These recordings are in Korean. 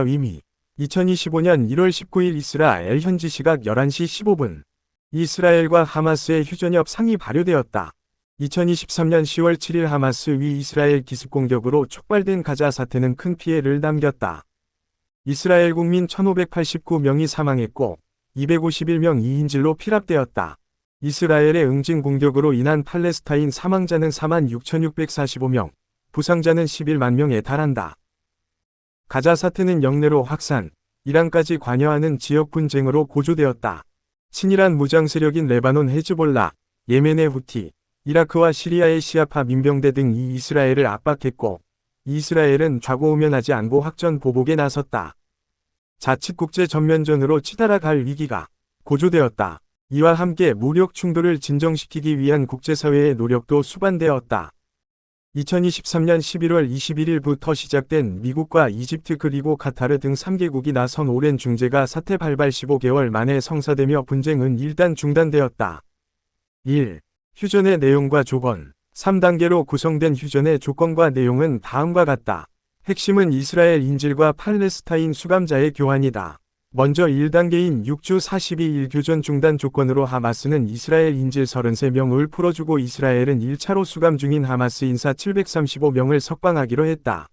의미 2025년 1월 19일 이스라엘 현지 시각 11시 15분 이스라엘과 하마스의 휴전협 상이 발효되었다. 2023년 10월 7일 하마스 위 이스라엘 기습 공격으로 촉발된 가자 사태는 큰 피해를 남겼다. 이스라엘 국민 1589명이 사망했고 251명 이인질로 피랍되었다. 이스라엘의 응징 공격으로 인한 팔레스타인 사망자는 46,645명, 부상자는 11만 명에 달한다. 가자 사태는 영내로 확산, 이란까지 관여하는 지역 분쟁으로 고조되었다. 친이란 무장 세력인 레바논 헤즈볼라, 예멘의 후티, 이라크와 시리아의 시아파 민병대 등이 이스라엘을 압박했고, 이스라엘은 좌고우면하지 않고 확전 보복에 나섰다. 자칫 국제 전면전으로 치달아 갈 위기가 고조되었다. 이와 함께 무력 충돌을 진정시키기 위한 국제사회의 노력도 수반되었다. 2023년 11월 21일부터 시작된 미국과 이집트 그리고 카타르 등 3개국이 나선 오랜 중재가 사태 발발 15개월 만에 성사되며 분쟁은 일단 중단되었다. 1. 휴전의 내용과 조건 3단계로 구성된 휴전의 조건과 내용은 다음과 같다. 핵심은 이스라엘 인질과 팔레스타인 수감자의 교환이다. 먼저 1단계인 6주 42일 교전 중단 조건으로 하마스는 이스라엘 인질 33명을 풀어주고 이스라엘은 1차로 수감 중인 하마스 인사 735명을 석방하기로 했다.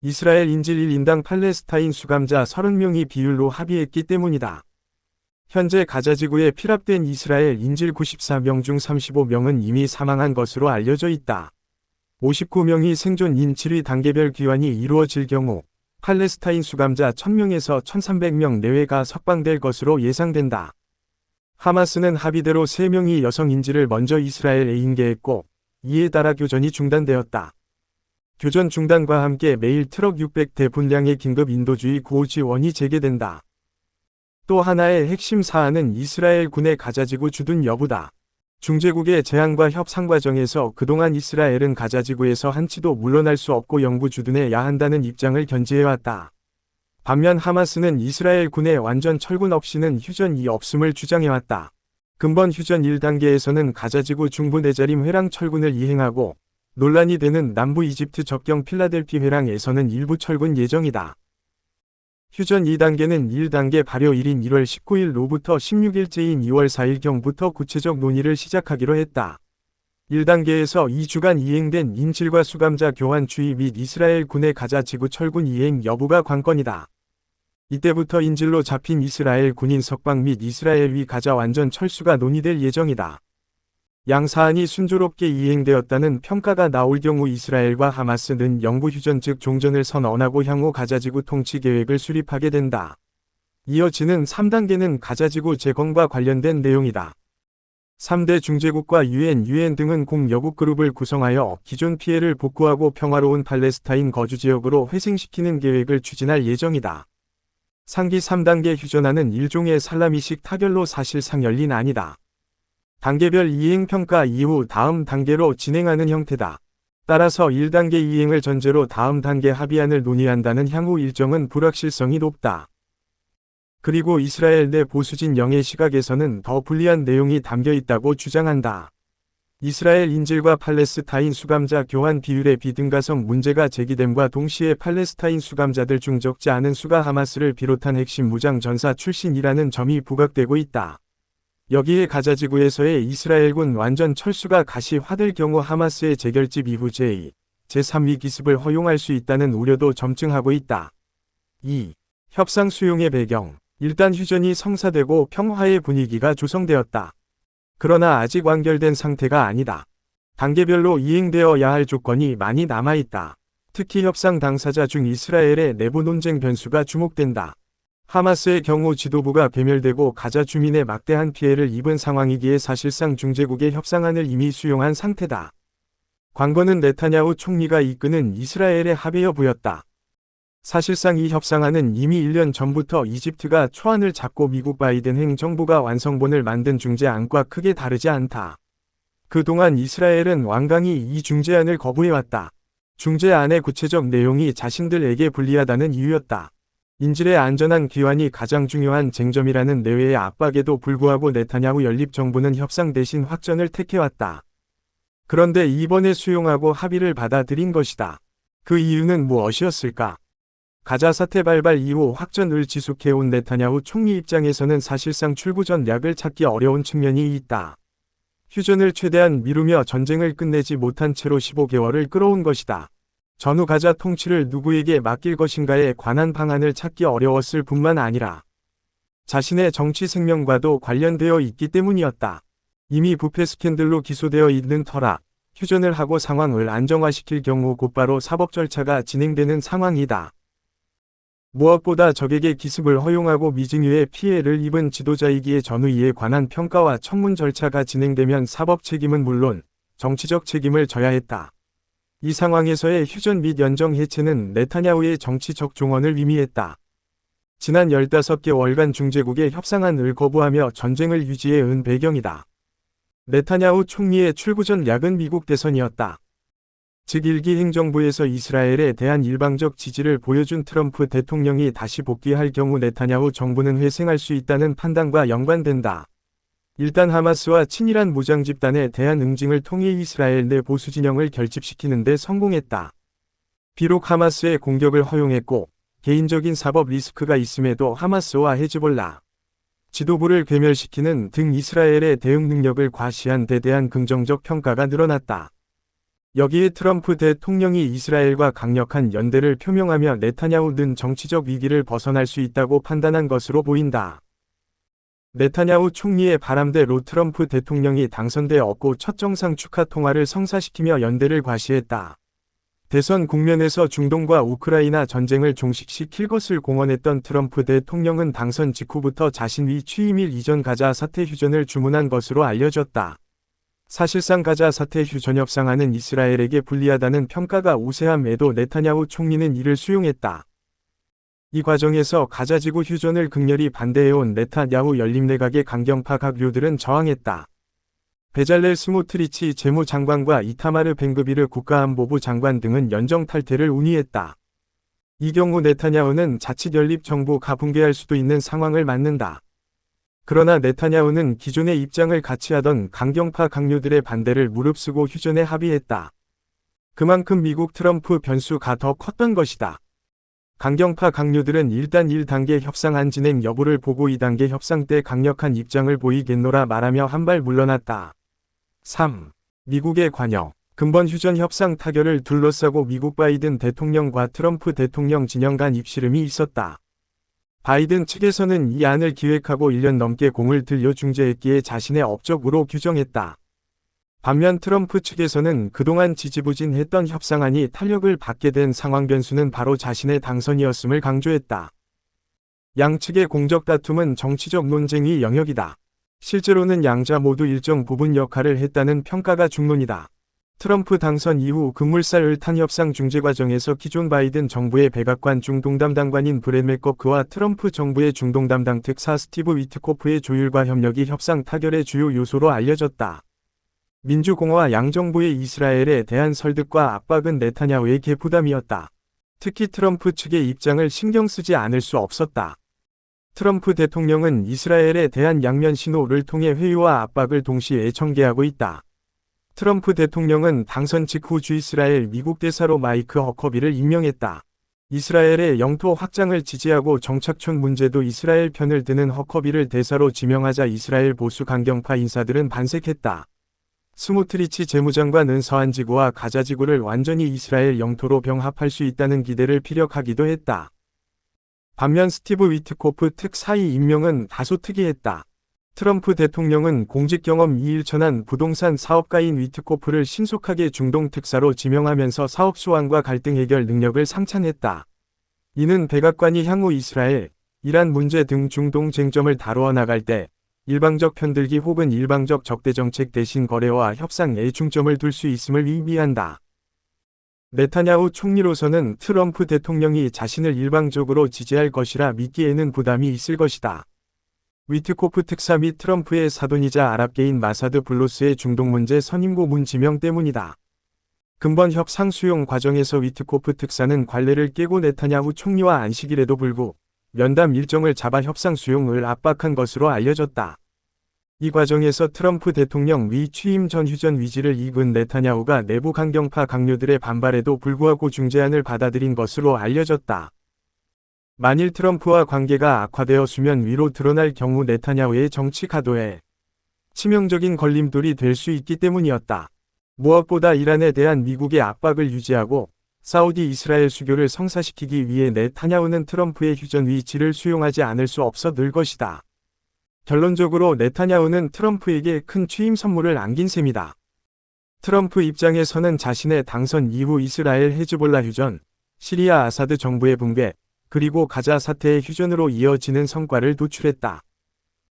이스라엘 인질 1인당 팔레스타인 수감자 30명이 비율로 합의했기 때문이다. 현재 가자지구에 피랍된 이스라엘 인질 94명 중 35명은 이미 사망한 것으로 알려져 있다. 59명이 생존 인질의 단계별 귀환이 이루어질 경우 팔레스타인 수감자 1000명에서 1300명 내외가 석방될 것으로 예상된다. 하마스는 합의대로 3명이 여성 인질을 먼저 이스라엘에 인계했고 이에 따라 교전이 중단되었다. 교전 중단과 함께 매일 트럭 600대 분량의 긴급 인도주의 구호 지원이 재개된다. 또 하나의 핵심 사안은 이스라엘 군의 가자지구 주둔 여부다. 중재국의 제안과 협상 과정에서 그동안 이스라엘은 가자지구에서 한치도 물러날 수 없고 영구 주둔해야 한다는 입장을 견지해왔다. 반면 하마스는 이스라엘 군의 완전 철군 없이는 휴전이 없음을 주장해왔다. 근본 휴전 1단계에서는 가자지구 중부 내자림 회랑 철군을 이행하고 논란이 되는 남부 이집트 접경 필라델피 회랑에서는 일부 철군 예정이다. 휴전 2단계는 1단계 발효일인 1월 19일로부터 16일째인 2월 4일경부터 구체적 논의를 시작하기로 했다. 1단계에서 2주간 이행된 인질과 수감자 교환 주의 및 이스라엘 군의 가자 지구 철군 이행 여부가 관건이다. 이때부터 인질로 잡힌 이스라엘 군인 석방 및 이스라엘 위 가자 완전 철수가 논의될 예정이다. 양 사안이 순조롭게 이행되었다는 평가가 나올 경우 이스라엘과 하마스는 영구 휴전 즉 종전을 선언하고 향후 가자지구 통치 계획을 수립하게 된다. 이어지는 3단계는 가자지구 재건과 관련된 내용이다. 3대 중재국과 UN 등은 공여국 그룹을 구성하여 기존 피해를 복구하고 평화로운 팔레스타인 거주지역으로 회생시키는 계획을 추진할 예정이다. 상기 3단계 휴전안은 일종의 살라미식 타결로 사실상 열린 안이다. 단계별 이행평가 이후 다음 단계로 진행하는 형태다. 따라서 1단계 이행을 전제로 다음 단계 합의안을 논의한다는 향후 일정은 불확실성이 높다. 그리고 이스라엘 내 보수진 영의 시각에서는 더 불리한 내용이 담겨 있다고 주장한다. 이스라엘 인질과 팔레스타인 수감자 교환 비율의 비등가성 문제가 제기됨과 동시에 팔레스타인 수감자들 중 적지 않은 수가 하마스를 비롯한 핵심 무장 전사 출신이라는 점이 부각되고 있다. 여기에 가자지구에서의 이스라엘군 완전 철수가 가시화될 경우 하마스의 재결집 이후 제3위 기습을 허용할 수 있다는 우려도 점증하고 있다. 2. 협상 수용의 배경. 일단 휴전이 성사되고 평화의 분위기가 조성되었다. 그러나 아직 완결된 상태가 아니다. 단계별로 이행되어야 할 조건이 많이 남아있다. 특히 협상 당사자 중 이스라엘의 내부 논쟁 변수가 주목된다. 하마스의 경우 지도부가 괴멸되고 가자 주민의 막대한 피해를 입은 상황이기에 사실상 중재국의 협상안을 이미 수용한 상태다. 관건은 네타냐후 총리가 이끄는 이스라엘의 합의 여부였다. 사실상 이 협상안은 이미 1년 전부터 이집트가 초안을 잡고 미국 바이든 행정부가 완성본을 만든 중재안과 크게 다르지 않다. 그동안 이스라엘은 완강히 이 중재안을 거부해왔다. 중재안의 구체적 내용이 자신들에게 불리하다는 이유였다. 인질의 안전한 귀환이 가장 중요한 쟁점이라는 내외의 압박에도 불구하고 네타냐후 연립정부는 협상 대신 확전을 택해왔다. 그런데 이번에 수용하고 합의를 받아들인 것이다. 그 이유는 무엇이었을까? 가자 사태 발발 이후 확전을 지속해온 네타냐후 총리 입장에서는 사실상 출구 전략을 찾기 어려운 측면이 있다. 휴전을 최대한 미루며 전쟁을 끝내지 못한 채로 15개월을 끌어온 것이다. 전후 가자 통치를 누구에게 맡길 것인가에 관한 방안을 찾기 어려웠을 뿐만 아니라 자신의 정치 생명과도 관련되어 있기 때문이었다. 이미 부패 스캔들로 기소되어 있는 터라 휴전을 하고 상황을 안정화시킬 경우 곧바로 사법 절차가 진행되는 상황이다. 무엇보다 적에게 기습을 허용하고 미증유의 피해를 입은 지도자이기에 전후 이에 관한 평가와 청문 절차가 진행되면 사법 책임은 물론 정치적 책임을 져야 했다. 이 상황에서의 휴전 및 연정 해체는 네타냐후의 정치적 종언을 의미했다. 지난 15개월간 중재국의 협상안을 거부하며 전쟁을 유지해 온 배경이다. 네타냐후 총리의 출구 전략은 미국 대선이었다. 즉 일기 행정부에서 이스라엘에 대한 일방적 지지를 보여준 트럼프 대통령이 다시 복귀할 경우 네타냐후 정부는 회생할 수 있다는 판단과 연관된다. 일단 하마스와 친이란 무장 집단에 대한 응징을 통해 이스라엘 내 보수 진영을 결집시키는 데 성공했다. 비록 하마스의 공격을 허용했고 개인적인 사법 리스크가 있음에도 하마스와 헤즈볼라 지도부를 괴멸시키는 등 이스라엘의 대응 능력을 과시한 데 대한 긍정적 평가가 늘어났다. 여기에 트럼프 대통령이 이스라엘과 강력한 연대를 표명하며 네타냐후는 정치적 위기를 벗어날 수 있다고 판단한 것으로 보인다. 네타냐후 총리의 바람대로 트럼프 대통령이 당선되었고 첫 정상 축하 통화를 성사시키며 연대를 과시했다. 대선 국면에서 중동과 우크라이나 전쟁을 종식시킬 것을 공언했던 트럼프 대통령은 당선 직후부터 자신이 취임일 이전 가자 사태 휴전을 주문한 것으로 알려졌다. 사실상 가자 사태 휴전 협상안은 이스라엘에게 불리하다는 평가가 우세함에도 네타냐후 총리는 이를 수용했다. 이 과정에서 가자지구 휴전을 극렬히 반대해온 네타냐후 연립내각의 강경파閣僚들은 저항했다. 베잘렐 스모트리치 재무장관과 이타마르 벤그비르 국가안보부 장관 등은 연정 탈퇴를 운이했다. 이 경우 네타냐후는 자칫 연립 정부가 붕괴할 수도 있는 상황을 맞는다. 그러나 네타냐후는 기존의 입장을 같이 하던 강경파閣僚들의 반대를 무릅쓰고 휴전에 합의했다. 그만큼 미국 트럼프 변수가 더 컸던 것이다. 강경파閣僚들은 일단 1단계 협상안 진행 여부를 보고 2단계 협상 때 강력한 입장을 보이겠노라 말하며 한 발 물러났다. 3. 미국의 관여. 근본 휴전 협상 타결을 둘러싸고 미국 바이든 대통령과 트럼프 대통령 진영 간 입씨름이 있었다. 바이든 측에서는 이 안을 기획하고 1년 넘게 공을 들여 중재했기에 자신의 업적으로 규정했다. 반면 트럼프 측에서는 그동안 지지부진했던 협상안이 탄력을 받게 된 상황 변수는 바로 자신의 당선이었음을 강조했다. 양측의 공적 다툼은 정치적 논쟁의 영역이다. 실제로는 양자 모두 일정 부분 역할을 했다는 평가가 중론이다. 트럼프 당선 이후 급물살 을탄 협상 중재 과정에서 기존 바이든 정부의 백악관 중동 담당관인 브렛 맥거크와 트럼프 정부의 중동 담당 특사 스티브 위트코프의 조율과 협력이 협상 타결의 주요 요소로 알려졌다. 민주공화 양정부의 이스라엘에 대한 설득과 압박은 네타냐후에게 부담이었다. 특히 트럼프 측의 입장을 신경 쓰지 않을 수 없었다. 트럼프 대통령은 이스라엘에 대한 양면 신호를 통해 회유와 압박을 동시에 전개하고 있다. 트럼프 대통령은 당선 직후 주이스라엘 미국 대사로 마이크 허커비를 임명했다. 이스라엘의 영토 확장을 지지하고 정착촌 문제도 이스라엘 편을 드는 허커비를 대사로 지명하자 이스라엘 보수 강경파 인사들은 반색했다. 스모트리치 재무장관은 서한지구와 가자지구를 완전히 이스라엘 영토로 병합할 수 있다는 기대를 피력하기도 했다. 반면 스티브 위트코프 특사의 임명은 다소 특이했다. 트럼프 대통령은 공직 경험 이일천한 부동산 사업가인 위트코프를 신속하게 중동 특사로 지명하면서 사업 수완과 갈등 해결 능력을 상찬했다. 이는 백악관이 향후 이스라엘, 이란 문제 등 중동 쟁점을 다루어 나갈 때 일방적 편들기 혹은 일방적 적대 정책 대신 거래와 협상에 중점을 둘 수 있음을 의미한다. 네타냐후 총리로서는 트럼프 대통령이 자신을 일방적으로 지지할 것이라 믿기에는 부담이 있을 것이다. 위트코프 특사 및 트럼프의 사돈이자 아랍계인 마사드 블로스의 중동 문제 선임고 문 지명 때문이다. 근본 협상 수용 과정에서 위트코프 특사는 관례를 깨고 네타냐후 총리와 안식일에도 불구 면담 일정을 잡아 협상 수용을 압박한 것으로 알려졌다. 이 과정에서 트럼프 대통령 위 취임 전 휴전 위지를 이끈 네타냐후가 내부 강경파閣僚들의 반발에도 불구하고 중재안을 받아들인 것으로 알려졌다. 만일 트럼프와 관계가 악화되어 수면 위로 드러날 경우 네타냐후의 정치 가도에 치명적인 걸림돌이 될 수 있기 때문이었다. 무엇보다 이란에 대한 미국의 압박을 유지하고 사우디 이스라엘 수교를 성사시키기 위해 네타냐후는 트럼프의 휴전 위치를 수용하지 않을 수 없어 늘 것이다. 결론적으로 네타냐후는 트럼프에게 큰 취임 선물을 안긴 셈이다. 트럼프 입장에서는 자신의 당선 이후 이스라엘 헤즈볼라 휴전, 시리아 아사드 정부의 붕괴, 그리고 가자 사태의 휴전으로 이어지는 성과를 도출했다.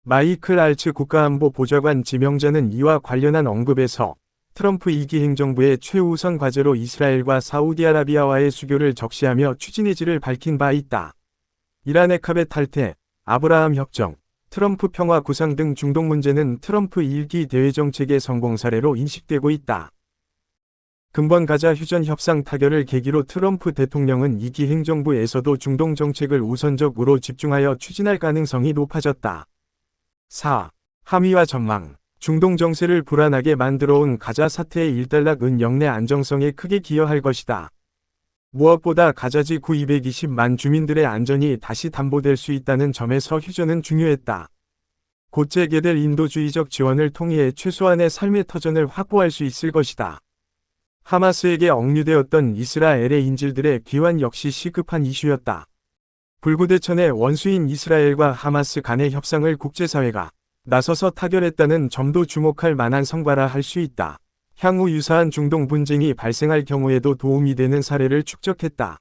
마이클 알츠 국가안보 보좌관 지명자는 이와 관련한 언급에서 트럼프 2기 행정부의 최우선 과제로 이스라엘과 사우디아라비아와의 수교를 적시하며 추진의지를 밝힌 바 있다. 이란의 카벳 탈퇴, 아브라함 협정, 트럼프 평화 구상 등 중동 문제는 트럼프 1기 대외 정책의 성공 사례로 인식되고 있다. 근본 가자 휴전 협상 타결을 계기로 트럼프 대통령은 2기 행정부에서도 중동 정책을 우선적으로 집중하여 추진할 가능성이 높아졌다. 4. 함의와 전망. 중동 정세를 불안하게 만들어온 가자 사태의 일단락은 영내 안정성에 크게 기여할 것이다. 무엇보다 가자지 구 220만 주민들의 안전이 다시 담보될 수 있다는 점에서 휴전은 중요했다. 곧 재개될 인도주의적 지원을 통해 최소한의 삶의 터전을 확보할 수 있을 것이다. 하마스에게 억류되었던 이스라엘의 인질들의 귀환 역시 시급한 이슈였다. 불구대천의 원수인 이스라엘과 하마스 간의 협상을 국제사회가 나서서 타결했다는 점도 주목할 만한 성과라 할 수 있다. 향후 유사한 중동 분쟁이 발생할 경우에도 도움이 되는 사례를 축적했다.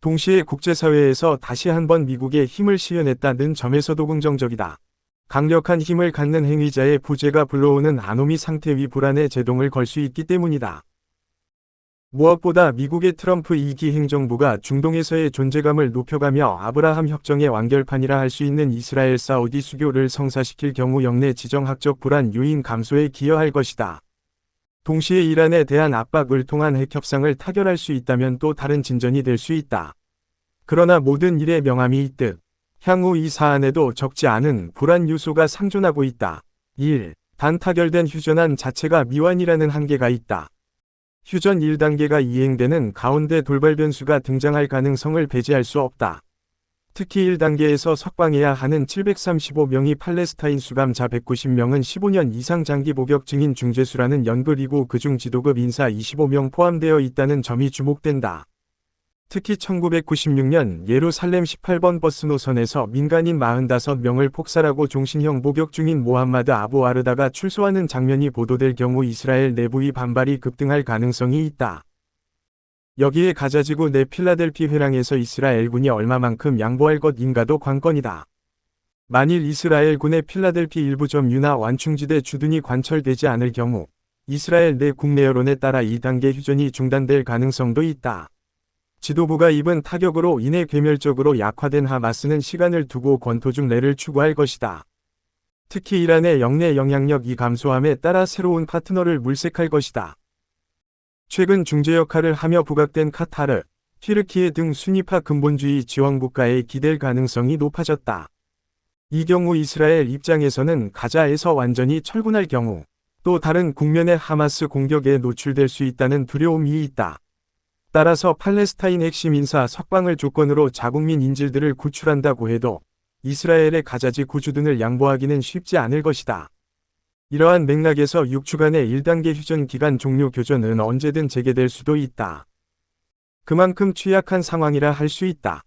동시에 국제사회에서 다시 한번 미국에 힘을 실현했다는 점에서도 긍정적이다. 강력한 힘을 갖는 행위자의 부재가 불러오는 아노미 상태 위 불안에 제동을 걸 수 있기 때문이다. 무엇보다 미국의 트럼프 2기 행정부가 중동에서의 존재감을 높여가며 아브라함 협정의 완결판이라 할 수 있는 이스라엘 사우디 수교를 성사시킬 경우 영내 지정학적 불안 요인 감소에 기여할 것이다. 동시에 이란에 대한 압박을 통한 핵협상을 타결할 수 있다면 또 다른 진전이 될 수 있다. 그러나 모든 일에 명암이 있듯 향후 이 사안에도 적지 않은 불안 요소가 상존하고 있다. 1. 단 타결된 휴전안 자체가 미완이라는 한계가 있다. 휴전 1단계가 이행되는 가운데 돌발 변수가 등장할 가능성을 배제할 수 없다. 특히 1단계에서 석방해야 하는 735명이 팔레스타인 수감자 190명은 15년 이상 장기 복역 증인 중재수라는 연글이고 그중 지도급 인사 25명 포함되어 있다는 점이 주목된다. 특히 1996년 예루살렘 18번 버스 노선에서 민간인 45명을 폭살하고 종신형 복역 중인 모함마드 아부 아르다가 출소하는 장면이 보도될 경우 이스라엘 내부의 반발이 급등할 가능성이 있다. 여기에 가자지구 내 필라델피 회랑에서 이스라엘군이 얼마만큼 양보할 것인가도 관건이다. 만일 이스라엘군의 필라델피 일부 점유나 완충지대 주둔이 관철되지 않을 경우 이스라엘 내 국내 여론에 따라 2단계 휴전이 중단될 가능성도 있다. 지도부가 입은 타격으로 인해 괴멸적으로 약화된 하마스는 시간을 두고 권토 중 내를 추구할 것이다. 특히 이란의 영내 영향력이 감소함에 따라 새로운 파트너를 물색할 것이다. 최근 중재 역할을 하며 부각된 카타르, 튀르키예 등 순위파 근본주의 지원국가에 기댈 가능성이 높아졌다. 이 경우 이스라엘 입장에서는 가자에서 완전히 철군할 경우 또 다른 국면의 하마스 공격에 노출될 수 있다는 두려움이 있다. 따라서 팔레스타인 핵심 인사 석방을 조건으로 자국민 인질들을 구출한다고 해도 이스라엘의 가자지 구주둔을 양보하기는 쉽지 않을 것이다. 이러한 맥락에서 6주간의 1단계 휴전 기간 종료 교전은 언제든 재개될 수도 있다. 그만큼 취약한 상황이라 할 수 있다.